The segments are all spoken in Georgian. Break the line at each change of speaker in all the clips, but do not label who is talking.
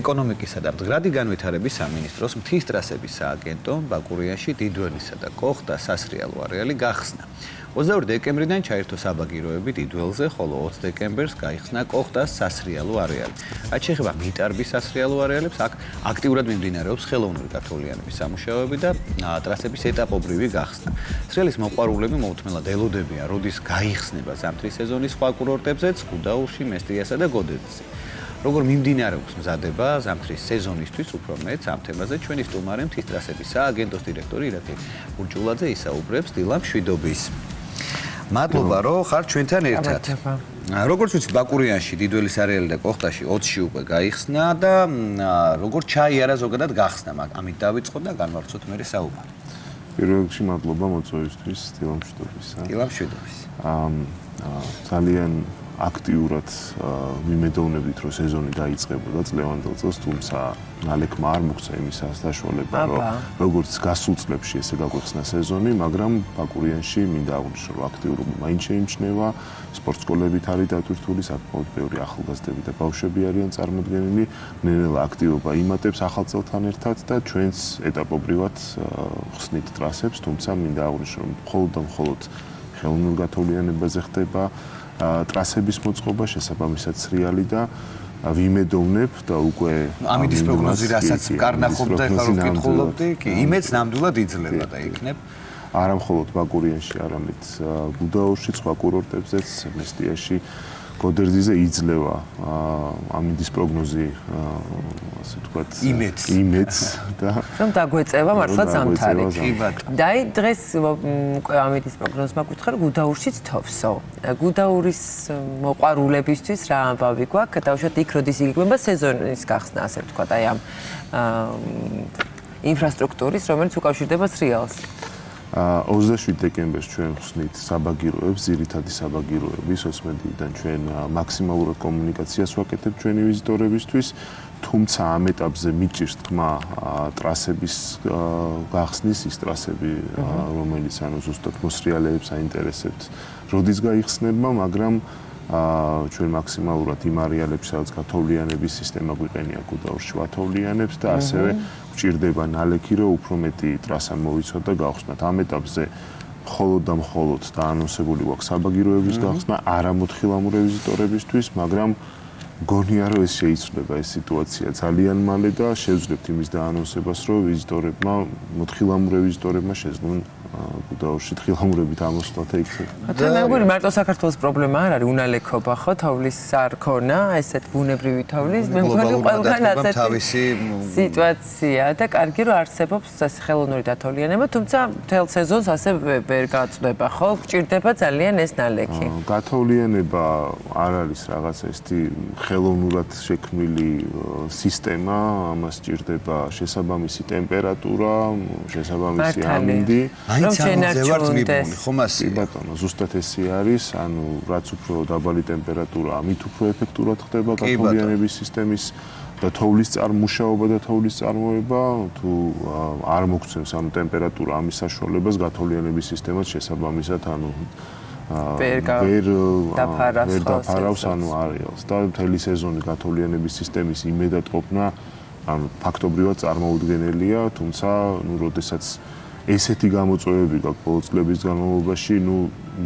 ეკონომიკისა და მდგრადი განვითარების სამინისტროს მთის ტრასების სააგენტო ბაკურიანში დიდველისა და კოხტა სასრიალო არეალი გახსნა. 22 დეკემბრიდან ჩაირთო საბაგიროები დიდველზე, ხოლო 20 დეკემბერს გაიხსნა კოხტას სასრიალო არეალი. რაც შეეხება მიტარბის სასრიალო არეალებს, აქ აქტიურად მიმდინარეობს ხელოვნური გათოვლიანების სამუშაოები და ტრასების ეტაპობრივი გახსნა. სრიალის მოყვარულები მოუთმელად ელოდებიან, როდის გაიხსნება ზამთრის სეზონის სხვა კურორტებზეც, გუდაურში, მესტიასა და გოდერძზე. Როგორ მიმდინარეობს მზადება ზამთრის სეზონისთვის უფრო მეტ ამ თემაზე ჩვენი სტუმარი მთის ტრასების სააგენტოს დირექტორი ირაკლი გურჯულაძე ისაუბრებს დილა მშვიდობის. მადლობა რომ ხარ ჩვენთან ერთად. როგორც ვიცით ბაკურიანში დიდველის არეალი და კოხტაში 20-ში უკვე გაიხსნა და როგორ ჩაიარა ზოგადად გახსნა, ამით დავიწყო და განვარცხოთ მერე საუბარი.
პირველ რიგში მადლობა მოწვევისთვის დილა მშვიდობისა.
დილა მშვიდობის.
ძალიან აქტიურად ვიმედოვნებით რომ სეზონი დაიწყებოდა წლევანდელ წელს, თუმცა ნალექმა არ მოგვცა იმის საშუალება, რომ როგორც გასულ წლებში ესე გაგვეხსნა სეზონი, მაგრამ ბაკურიანში მინდა აღვნიშნო, რომ აქტიურობა მაინც შეიმჩნევა, სპორტ სკოლებით არის დატვირთული, საკმაოდ ბევრი ახალგაზრდები და ბავშვები არიან წარმოდგენილი, ნელ-ნელა აქტიურობა იმატებს ახალ წელთან ერთად და ჩვენც ეტაპობრივად ხსნით ტრასებს, თუმცა მინდა აღვნიშნო, რომ მხოლოდ და მხოლოდ ხელოვნურ გათოვლიანებაზე ხდება ტრასების მოწყობა, შესაბამისად სრიალი და ვიმედოვნებ და უკვე
ამის პროგნოზი რასაც კარნახობ და ხარო ვკითხულობდი, კი, იმედს ნამდვილად იძლევა და იქნებ
არა მხოლოდ ბაკურიანში, არამედ გუდაურში, სხვა კურორტებზეც, მესტიაში, გოდერძზე იძლევა ამინდის პროგნოზი, ასე ვთქვათ, იმედს და
რომ დაგვეწევა მართლა ზამთარი. და დღეს უკვე ამინდის პროგნოზს მაგვითხრა გუდაურშიც თოვსო. გუდაურის მოყვარულებისთვის რა ამბავი გვაქვს? დაუშვათ იქ როდის იგეგმება სეზონის გახსნა, ასე ვთქვათ, აი ამ ინფრასტრუქტურის, რომელიც უკავშირდება სრიალს.
27 დეკემბერს ჩვენ ხსნით საბაგიროებს, ძირითადი საბაგიროები, სოციმედიიდან ჩვენ მაქსიმალურად კომუნიკაციას ვაკეთებთ ჩვენი ვიზიტორებისთვის, თუმცა ამ ეტაპზე მიჭირს თქმა ტრასების გახსნის, ის ტრასები, რომელიც ზუსტად მოსრიალეებს აინტერესებთ, როდის გაიხსნება, მაგრამ ჩვენ მაქსიმალურად იმ არეალებში, სადაც გათოვლიანების სისტემა გვიყენია გუდაურში ვათოვლიანებს და ასევე გვჭირდება ნალექი, რომ უფრო მეტი ტრასა მოვიცოთ და გავხსნათ. ამ ეტაპზე მხოლოდ და მხოლოდ დაანონსებული გვაქვს საბაგიროების გახსნა, არა მოთხილამურე ვიზიტორებისთვის, მაგრამ გონია რომ ეს შეიცვლება ეს სიტუაცია ძალიან მალე და შევძლებთ იმის დაანონსებას, რომ ვიზიტორებმა, მოთხილამურე ვიზიტორებმა შეძლონ გუდაურში თხილამურებით ამოსვლა და იქ.
მე მგონი მარტო საქართველოს პრობლემა არ არის უნალექობა, ხო, თოვლის არ ქონა, ესეთ ბუნებრივი თოვლის, მე მგონი ყველგან ასეთი სიტუაცია და კარგი რომ არსებობს ხელოვნური დათოვლიანება, თუმცა მთელ სეზონს ასე ვერ გაწდება, ხო? გჭირდება ძალიან ეს ნალექი.
გათოვლიანება არ არის რაღაცა ესეთი ხელოვნურად შექმნილი სისტემა, ამას სჭირდება შესაბამისი ტემპერატურა, შესაბამისი ამინდი.
რომ შენარჩუნდეს. ხომ ასე?
კი ბატონო, ზუსტად ესე არის, ანუ რაც უფრო დაბალი ტემპერატურა, ამით უფრო ეფექტურად ხდება გათოვლიანების სისტემის და თოვლის წარმუშაობა და თოვლის წარმოება, თუ არ მოგცემს ანუ ტემპერატურა ამის საშუალებას გათოვლიანების სისტემას შესაბამისად, ანუ ვერ დაფარავს ანუ არეალს და მთელი სეზონი გათოვლიანების სისტემის იმედად ყოფნა ანუ ფაქტობრივად წარმოუდგენელია, თუმცა ნუ როდესაც ესეთი გამოწვევები გაქვს ბოლო წლების განმავლობაში, ნუ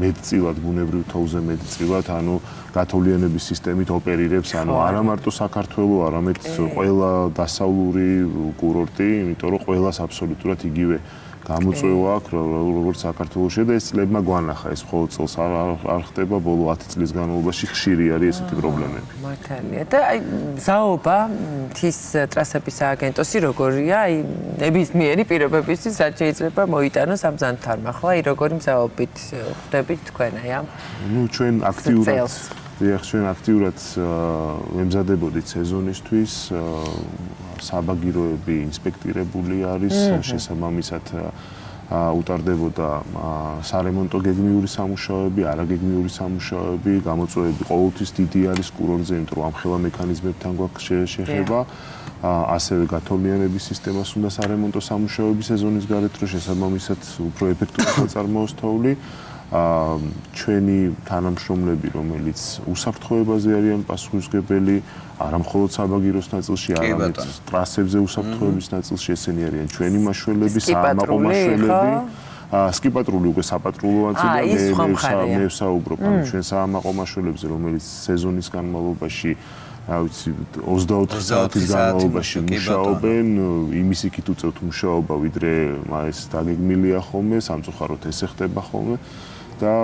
მეტწილად ბუნებრივ თოვზე მეტწილად, ანუ გათოვლიანების სისტემით ოპერირებს, ანუ არა მარტო საქართველო, არამედ ყველა დასავლური კურორტი, იმიტომ რომ ყველას აბსოლუტურად იგივე გამოწვევა აქვს, როგორც საქართველოში და ეს წლებმა გვანახა, ეს მხოლოდ წელს არ ხდება, ბოლო 10 წლის განმავლობაში ხშირი არის ესეთი პრობლემები.
მართალია და აი მზაობა მთის ტრასების სააგენტოსი როგორია, აი ნებისმიერი პირობებისთვის რაც შეიძლება მოიტანოს ამ ზამთარმა, ხო? აი როგორი მზაობით ხდებით თქვენ აი ამ
ნუ ჩვენ აქტიურად ვემზადებოდით სეზონისთვის, საბაგიროები ინსპექტირებული არის, შესაბამისად უტარდებოდა სარემონტო გეგმიური სამუშაოები, არაგეგმიური სამუშაოები, გამოწვევები ყოველთვის დიდი არის კურორტზე, იმიტომ რომ ამხელა მექანიზმებთან გვაქვს შეხება. ასევე გათოვლიანების სისტემას უნდა სარემონტო სამუშაოები სეზონის გარეთ, რომ შესაბამისად უფრო ეფექტურად წარმოოს თოვლი. ჩვენი თანამშრომლები, რომელიც უსაფრთხოებაზე არიან პასუხისმგებელი, არა მხოლოდ საბაგიროს ნაწილში, არამედ ტრასებზე უსაფრთხოების ნაწილში, ესენი არიან ჩვენი მაშველები, საამაყო მაშველები. სკიპატრული უკვე საპატრულოა მე ვსაუბრობ ჩვენ საამაყო მაშველებზე, რომელიც სეზონის განმავლობაში რა ვიცი 24 საათის განმავლობაში მუშაობენ, იმის იქით უწევთ მუშაობა, ვიდრე ეს დაგეგმილია ხოლმე, სამწუხაროდ ესე ხდება ხოლმე და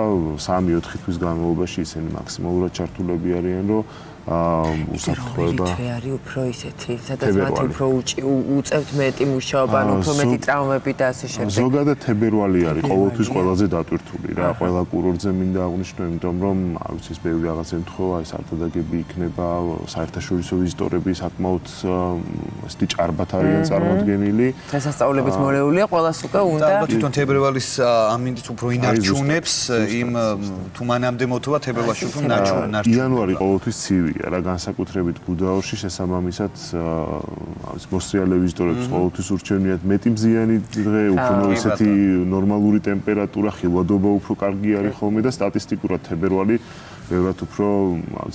3-4 თვის განმავლობაში ისინი მაქსიმალურად ჩართულები არიან, რომ უსაფრთხოება
არის უფრო ისეთი, სადაც მათ უფრო უწევთ მეტი მუშაობა, უფრო მეტი ტრავმები და ასე შემდეგ.
ზოგადად თებერვალი არის ყოველთვის ყველაზე დატვირთული რა, ყველა კურორტზე მინდა აღვნიშნო, იმიტომ რომ არ ვიცი, ბევრი რაღაც ემთხვევა, ეს არტადაგები იქნება, საერთაშორისო ვიზიტორები საკმაოდ ესეთი ჭარბად არიან წარმოდგენილი.
დღესასწაულებით მორეულია, ყველას უკვე უნდა.
ალბათ თვითონ თებერვალის ამინდიც უფრო ინარჩუნებს იმ თუ მანამდე მოთხოვა თებერვალში უფრო ნარჩუნებს.
იანვარი ყოველთვის ცივი რა განსაკუთრებით გუდაოში შესაბამისად მოსრიალე ვიზიტორებს ყოველთვის ურჩევნიათ მეტი მზიანი დღე, უფრო ისეთი ნორმალური ტემპერატურა, ხილვადობა უფრო კარგი არის ხოლმე და სტატისტიკურად თებერვალი ბევრად უფრო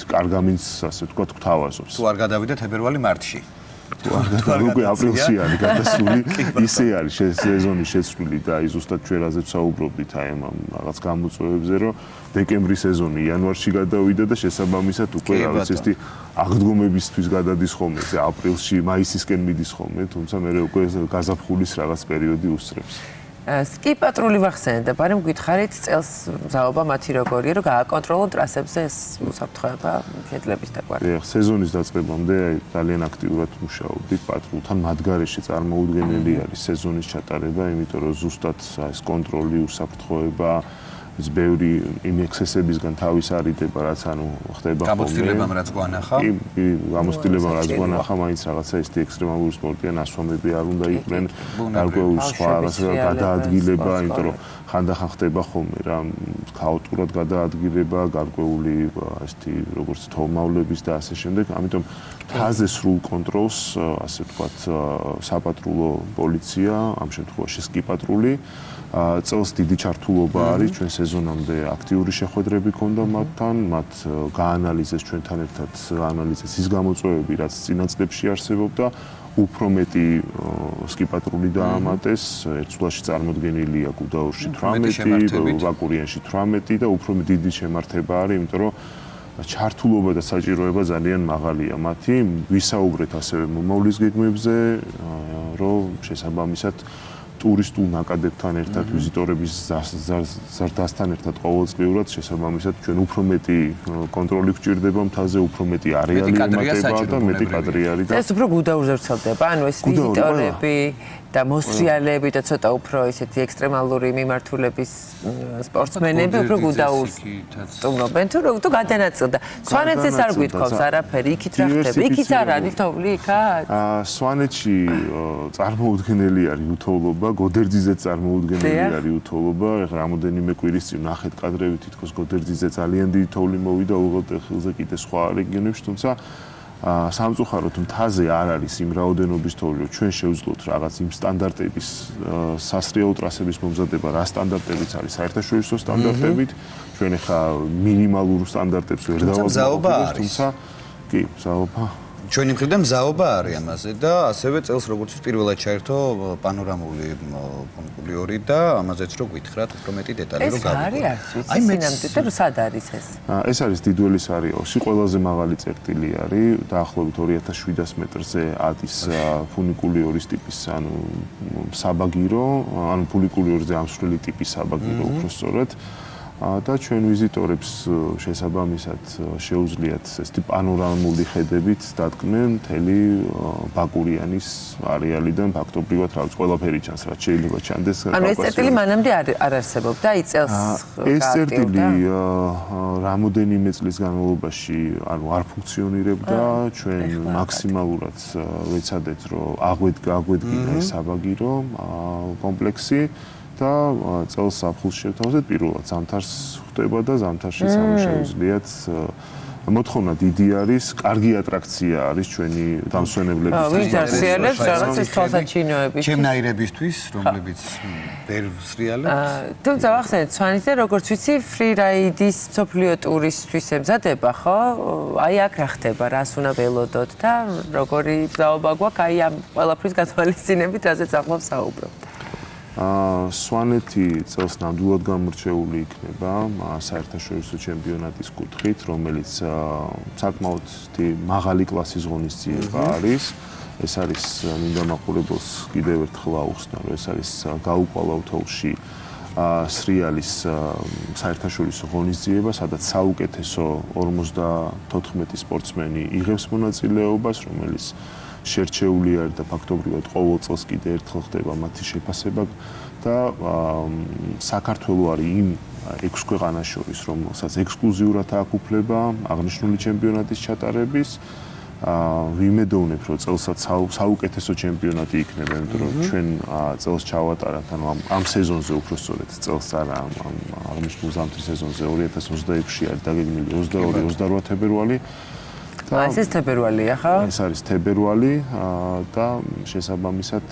კარგ ამინდს ასე ვთქვათ გვთავაზობს.
თუ არ გადავიდა თებერვალი მარტში.
უკვე აპრილში არის გადასული, ისე არის სეზონის შეცვლილი და აი ზუსტად ჩვენ რაზეც საუბრობდით აი ამ რაღაც გამოწვევებზე, რომ დეკემბრის სეზონი იანვარში გადავიდა და შესაბამისად უკვე რა ვიცი ესეთი აღდგომებისთვის გადადის ხოლმე, ეს აპრილში, მაისისკენ მიდის ხოლმე, თუმცა მე უკვე გაზაფხულის რაღაც პერიოდი უსწრებს.
სკიპატრული ვახსენეთ, მაგრამ გითხარით წელს მზაობა მათი როგორია, რომ გააკონტროლონ ტრასებზე ეს უსაფრთხოება კედლების დაკვარება.
სეზონის დაწყებამდე ძალიან აქტიურად მუშაობდით პატრულთან, მათ გარეშე წარმოუდგენელი არის სეზონის ჩატარება, იმიტომ რომ ზუსტად ეს კონტროლი, უსაფრთხოება ის ბევრი იმ ექსესებისგან თავის არიდება, რაც ანუ ხდება ხოლმე.
გამოცდილებამ რაც გვანახა.
გამოცდილებამ რაც გვანახა, მაინც რაღაცა ისეთი ექსტრემალური სპორტია, ნასვამები არ უნდა იყვნენ, გარკვეული სხვა რაღაცა გადაადგილება, იმიტომ რომ ხანდახან ხდება ხოლმე რა, ქაოტურად გადაადგილება, გარკვეული ესეთი როგორც თომავლების და ასე შემდეგ. ამიტომ თაზე სრულ კონტროლს, ასე ვთქვათ, საპატრულო პოლიცია, ამ შემთხვევაში სკიპატრული წელს დიდი ჩართულობა არის ჩვენ სეზონამდე აქტიური შეხვედრები ქონდა მათთან, მათ გაანალიზეს ჩვენთან ერთად აანალიზეს ის გამოწვევები, რაც წინა წლებში არსებობდა, უფრო მეტი სკიპატრული დაამატეს, ერთსულაში წარმოდგენილია გუდაურში 18, ვაკურიანში 18 და უფრო დიდი შემართება არის, იმიტომ რომ ჩართულობა და საჭიროება ძალიან მაღალია მათი. ვისაუბრეთ ასევე მომავლის გეგმებზე, რომ შესაბამისად ტურისტულ ნაკადებთან ერთად, ვიზიტორების ზრდასთან ერთად ყოველწლიურად შესაბამისად ჩვენ უფრო მეტი კონტროლი გვჭირდება მთაზე, უფრო მეტი არეალი ემატება და მეტი კადრი არის და
ეს უფრო გუდაურზე ვრცელდება, ანუ ეს ვიზიტორები და მოსრიალეები და ცოტა უფრო ისეთი ექსტრემალური მიმართულების სპორტსმენები უფრო გუდაურს სტუმრობენ თუ გადანაწილდა. სვანეთს ეს არ გვითხოვს არაფერი, იქით რა ხდება? იქით არ არის თოვლი იქაც?
სვანეთში წარმოუდგენელი არის უთოვლობა, გოდერძიზე წარმოუდგენელი არის უთოვლობა. ეხლა რამოდენიმე კვირის წინ ნახეთ კადრები, თითქოს გოდერძიზე ძალიან დიდი თოვლი მოვიდა, უღელტეხილზე კიდე სხვა რეგიონებში, თუმცა სამწუხაროდ მთაზე არ არის იმ რაოდენობის თოვლი, რომ ჩვენ შევძლოთ რაღაც იმ სტანდარტების სასრიაო ტრასების მომზადება, რა სტანდარტებიც არის საერთაშორისო სტანდარტებით, ჩვენ ახლა მინიმალურ სტანდარტებს ვერ დავაბრძოლებთ, თუმცა კი, მზაობა
ჩვენი მხრიდან მზაობა არის ამაზე და ასევე წელს როგორც პირველად ჩაერთო პანორამული კონკურიორი და ამაზეც რო გითხრათ უფრო მეტი დეტალი რო
გავიგოთ. აი მეცნამდი და სად არის ეს?
ეს არის დიდველის არეალში, ყველაზე მაღალი წერტილი არის, დაახლოებით 2700 მეტრზე ადის ფუნიკულიორის ტიპის, ანუ საბაგირო, ანუ ფუნიკულიორზე ამსვლელი ტიპის საბაგირო უფრო სწორად. და ჩვენ ვიზიტორებს შესაბამისად შეუძლიათ ესეთი პანორამული ხედებით დადგმენ მთელი ბაკურიანის არეალიდან ფაქტობრივად რაც ყველაფერი ჩანს, რაც შეიძლება ჩანდეს.
ანუ ეს წერტილი მანამდე არ არსებობდა, აი წელს
ეს წერტილი რამოდენიმე წლის განმავლობაში ანუ არ ფუნქციონირებდა, ჩვენ მაქსიმალურად ვეცადეთ, რომ აღვედგინა ეს საბაგირო კომპლექსი. და წელს საფხულს შევთავაზეთ პირველად ზამთარს ხდება და ზამთარშიც შეუძლიათ მოთხოვნა დიდი არის, კარგი ატრაქცია არის ჩვენი დამსვენებლების.
ვინც არ სრიალებს რაღაც ეს თვალსაჩინოები.
ჩემნაირებისთვის, რომლებიც ვერ სრიალებს.
თუმცა ახსენეთ, სვანეთზე როგორც ვიცი, ფრირაიდის მსოფლიო ტურისთვის ემზადება, ხო? აი აქ რა ხდება, რას უნდა ველოდოთ და როგორი ბრძაობა გვაქვს აი ამ ყველაფრის გათვალისწინებით, რაზეც ახლა ვსაუბრობთ.
სვანეთი წელს ნამდვილად გამორჩეული იქნება საერთაშორისო ჩემპიონატის კუთხით, რომელიც საკმაოდ მაღალი კლასის ღონისძიება არის. ეს არის მინდა მაყურებელს კიდევ ერთხელ აუხსნა, რომ ეს არის გაუკვალავ თოვლში სრიალის საერთაშორისო ღონისძიება, სადაც საუკეთესო 54 სპორტსმენი იღებს მონაწილეობას, რომელიც შერჩეული არის და ფაქტობრივად ყოველ წელს კიდევ ერთხელ ხდება მათი შეფასება და საქართველო არის იმ 6 ქვეყანას შორის, რომელსაც ექსკლუზიურად აქვს უფლება აღნიშნული ჩემპიონატის ჩატარების. ვიმედოვნებ, რომ წელსაც საუკეთესო ჩემპიონატი იქნება, იმიტომ რომ ჩვენ წელს ჩავატარებთ, ანუ ამ სეზონზე უფრო სწორედ წელს არა ამ აღნიშნულ ზამთრის სეზონზე 2026-ში არის დაგეგმილი 22-28 თებერვალი.
ეს ეს თებერვალია, ხო?
ეს არის თებერვალი და შესაბამისად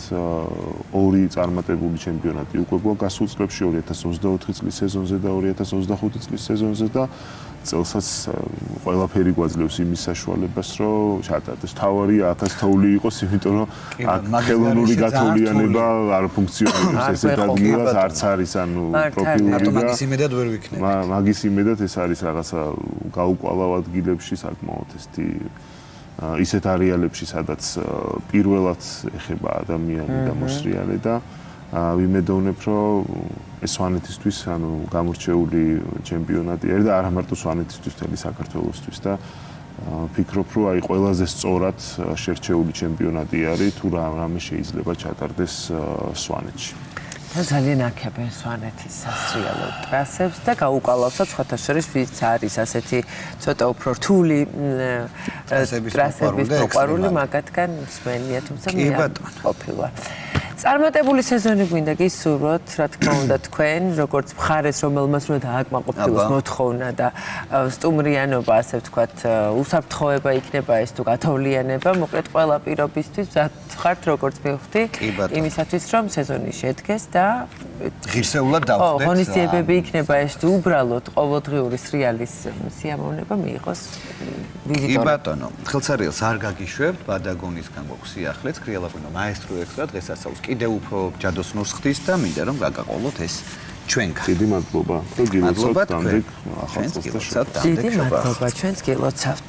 ორი წარმატებული ჩემპიონატი უკვე გვაქვს გასულ წლებში 2024 წლის სეზონზე და 2025 წლის სეზონზე და წელსაც ყველაფერი გვაძლევს იმის საშუალებას, რომ ჩატარდეს. თავარია აქაც თოვლი იყოს, იმიტომ რომ ხელოვნური გათოვლიანება არ ფუნქციონირებს ესეთ ადგილას, არც არის ანუ პროფილური და
მაგის იმედად ვერ ვიქნები.
მაგის იმედად ეს არის რაღაცა გაუკვალავ ადგილებში საკმაოდ ესეთი ისეთ არეალებში, სადაც პირველად ეხება ადამიანი და მოსრიალე და ვიმედოვნებ, რომ ეს სვანეთისთვის, ანუ გამორჩეული ჩემპიონატი არის და არა მარტო სვანეთისთვის, მთელი საქართველოსთვის და ვფიქრობ, რომ აი ყველაზე სწორად შერჩეული ჩემპიონატი არის, თუ რამე შეიძლება ჩატარდეს სვანეთში.
და ძალიან აქებენ სვანეთის სასრიალო ტრასებს და გაუკვალავსა სხვათა შორის ვინც არის ასეთი ცოტა უფრო რთული ტრასების მოყვარული მაგათგან მსმენია, თუმცა მე ყოფილა. წარმატებული სეზონი გვინდა გისურვოთ, რა თქმა უნდა თქვენ, როგორც მხარეს, რომელმაც უნდა დააკმაყოფილოს მოთხოვნა და სტუმრიანობა, ასე ვთქვათ, უსაფრთხოება იქნება ეს თუ გათოვლიანება, მოკლედ ყველა პირობისთვის ხართ როგორც მივხვდი, იმისათვის რომ სეზონი შედგეს და
ღირსეულად დავხდეთ.
ღონისძიებები იქნება ეს თუ უბრალოდ ყოველდღიური სრიალის სიამოვნება მიიღოს ვიზიტორი.
კი ბატონო, ხელსარიელს არ გაგიშვებთ, ბადაგონისგან გვაქვს სიახლეც, კრიალაკვინო მაესტრო ექსტრა დღესასწაულს კიდევ უფრო ჯადოსნურს ხდის და მინდა რომ გაგაყოლოთ ეს ჩვენგან.
დიდი მადლობა.
მადლობა თქვენ.
ახალ წელს და
დიდი მადლობა, ჩვენც გილოცავთ.